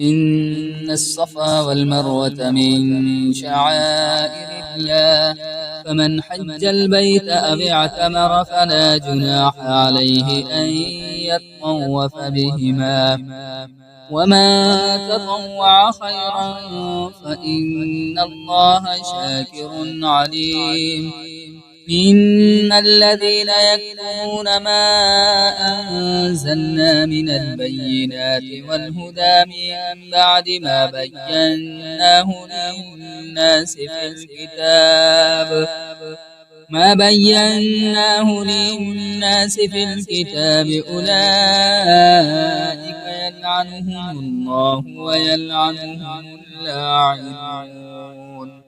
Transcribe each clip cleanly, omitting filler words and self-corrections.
إن الصفا والمروة من شعائر الله فمن حج البيت أو اعتمر فلا جناح عليه أن يطوف بهما وما تطوع خيرا فإن الله شاكر عليم إن الذين يكتمون ما أنزلنا من البينات والهدى من بعد ما بيناه للناس في الكتاب أولئك يلعنهم الله ويلعنهم اللاعنون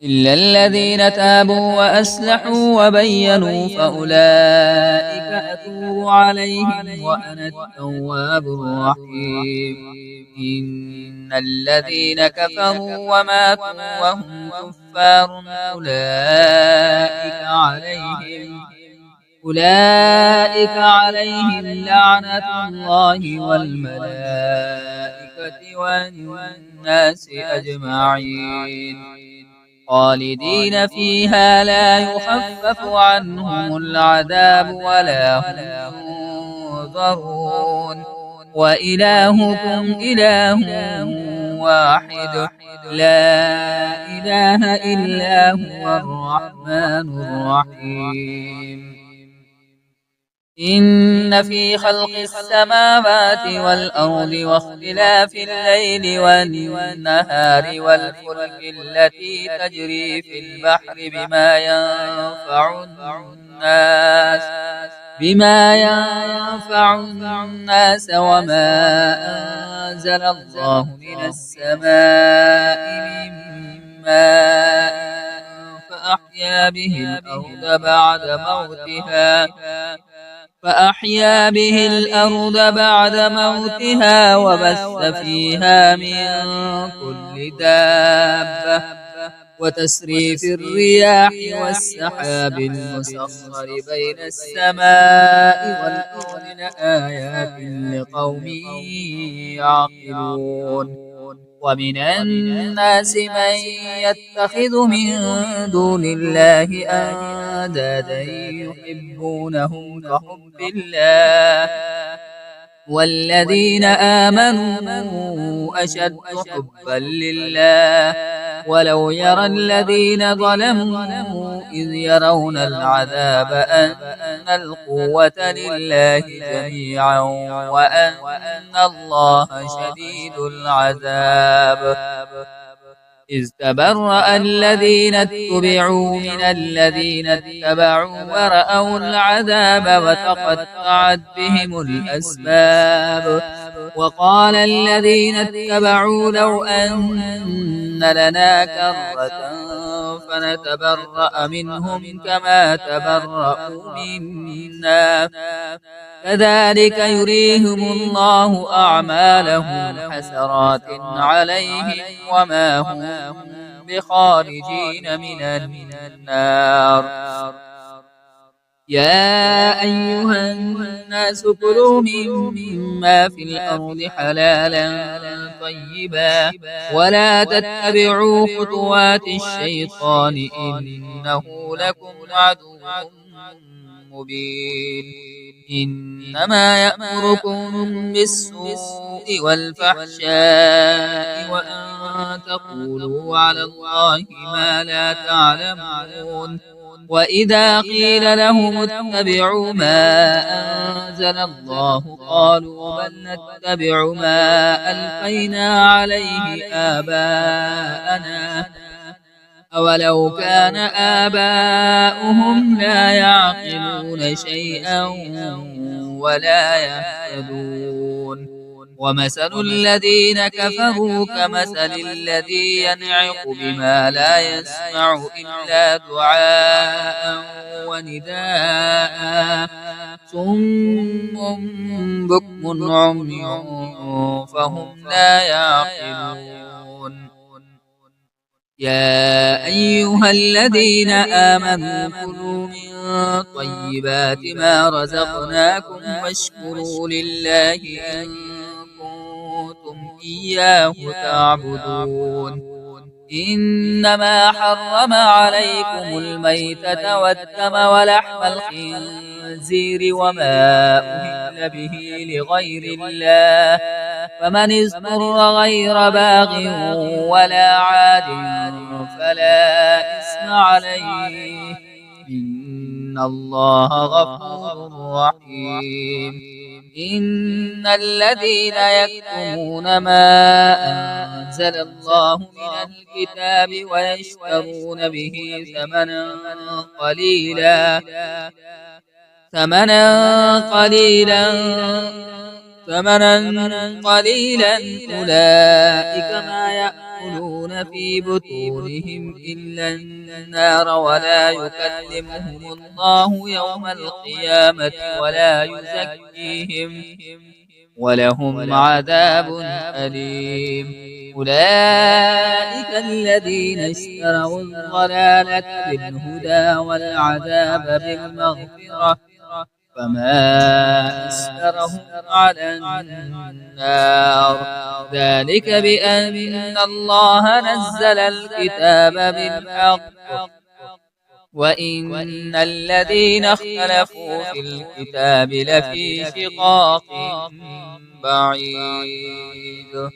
إلا الذين تابوا وأصلحوا وبينوا فأولئك أتوب عليهم وأنا التواب الرحيم إن الذين كفروا وماتوا وهم كفار أولئك عليهم لعنة الله والملائكة والناس أجمعين خالدين فيها لا يخفف عنهم العذاب ولا هم ينظرون وإلهكم إله واحد لا إله إلا هو الرحمن الرحيم إن في خلق السماوات والأرض واختلاف الليل والنهار والفلك التي تجري في البحر بما ينفع الناس وما أنزل الله من السماء من ماء فأحيا به الأرض بعد موتها وبث فيها من كل دابة وتسريف الرياح والسحاب المسخر بين السماء والأرض لآيات لقوم يعقلون ومن الناس من يتخذ من دون الله أندادا يحبونهم كحب الله والذين آمنوا أشد حبا لله ولو يرى الذين ظلموا إذ يرون العذاب أن القوة لله جميعا وأن الله شديد العذاب إذ تبرأ الذين اتبعوا من الذين اتبعوا ورأوا العذاب وتقطعت بهم الأسباب وقال الذين اتبعوا لو أن لنا كرة فنتبرأ منهم كما تبرأوا منا كذلك يريهم الله أعمالهم حسرات عليهم وما هم بخارجين من النار يا أيها الناس كلوا مما في الأرض حلالا طيبا ولا تتبعوا خطوات الشيطان إنه لكم عدو مبين إنما يأمركم بالسوء والفحشاء وأن تقولوا على الله ما لا تعلمون وإذا قيل لهم اتبعوا ما أنزل الله قالوا بل نتبع ما ألقينا عليه آباءنا أولو كان آباؤهم لا يعقلون شيئا ولا يهتدون ومثل الذين كفروا كمثل الذي ينعق بما لا يسمع إلا دعاء ونداء صم بكم عمي فهم لا يعقلون يا أيها الذين آمنوا كلوا من طيبات ما رزقناكم واشكروا لله إن كنتم إياه تعبدون إنما حرم عليكم الميتة والدم ولحم الخنزير وما أهل به لغير الله فمن اضطر غير باغ ولا عاد فلا إثم عليه إن الله غفور رحيم إن الذين يكتمون ما أنزل الله من الكتاب ويشترون به ثمنا قليلا أولئك ما يأكلون في بطونهم إلا النار ولا يكلمهم الله يوم القيامة ولا يزكيهم ولهم عذاب أليم أولئك الذين اشتروا الضلالة بالهدى والعذاب بالمغفرة فما أسرهم على النار ذلك بأن الله نزل الكتاب بالحق وإن الذين اختلفوا في الكتاب لفي شقاق بعيد